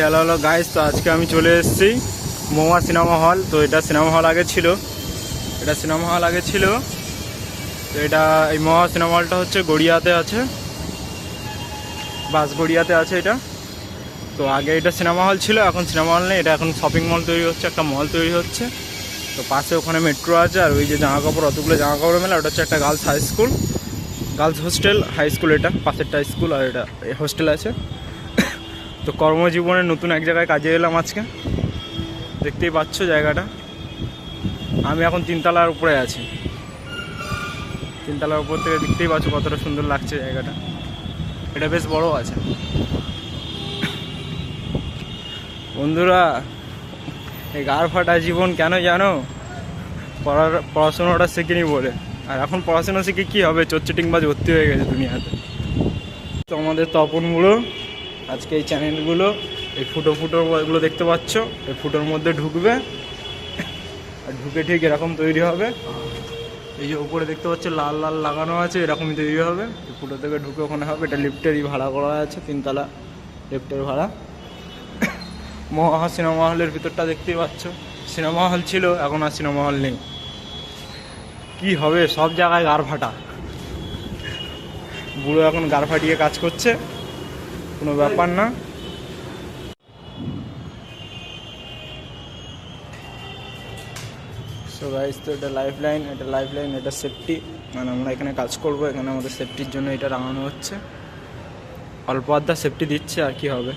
Hello guys, তো আজকে আমি চলে এসেছি মহুয়া সিনেমা হল। তো এটা সিনেমা হল আগে ছিল, তো এটা এই মহুয়া সিনেমা হলটা হচ্ছে গড়িয়াতে আছে, গড়িয়াতে আছে এটা। তো আগে এটা সিনেমা হল ছিল, এখন সিনেমা হল নেই, এটা এখন শপিং মল তৈরি হচ্ছে, একটা মল তৈরি হচ্ছে। তো পাশে ওখানে মেট্রো আছে, আর ওই যে জামা কাপড়, অতগুলো জামা কাপড় মেলা, ওটা হচ্ছে একটা girls high school, girls hostel high school. এটা পাশেরটা স্কুল আর এটা হোস্টেল আছে। তো কর্মজীবনে নতুন এক জায়গায় কাজে এলাম আজকে, দেখতেই পাচ্ছ জায়গাটা। আমি এখন 3তলার উপরে আছি, 3তলার উপর থেকে দেখতেই পাচ্ছ কতটা সুন্দর লাগছে জায়গাটা। এটা বেশ বড় আছে। বন্ধুরা, এই গাড় ফাটা জীবন কেন জানো? পড়াশোনাটা শিখিনি বলে। আর এখন পড়াশোনা শিখে কী হবে? চোরচিটিংবাজ ভর্তি হয়ে গেছে দুনিয়াতে। তো আমাদের তপনগুলো আজকে এই চ্যানেলগুলো, এই ফুটোগুলো দেখতে পাচ্ছ, এই ফুটোর মধ্যে ঢুকবে, আর ঢুকে ঠিক এরকম তৈরি হবে। এই যে উপরে দেখতে পাচ্ছ লাল লাল লাগানো আছে, এরকমই তৈরি হবে। এই ফুটো থেকে ঢুকে ওখানে হবে। এটা লিফটেরই ভাড়া করা আছে, 3তলা লিফটের ভাড়া। মহা সিনেমা হলের ভিতরটা দেখতেই পাচ্ছ। সিনেমা হল ছিল, এখন আর সিনেমা হল নেই। কি হবে? সব জায়গায় গাড় ফাটা। বুড়ো এখন গাড় ফাটিয়ে কাজ করছে, কোনো ব্যাপার না। সো গাইস, তো এটা লাইফ লাইন, এটা সেফটি। মানে আমরা এখানে কাজ করবো, এখানে আমাদের সেফটির জন্য এটা লাগানো হচ্ছে। অল্প আধা সেফটি দিচ্ছে, আর কি হবে।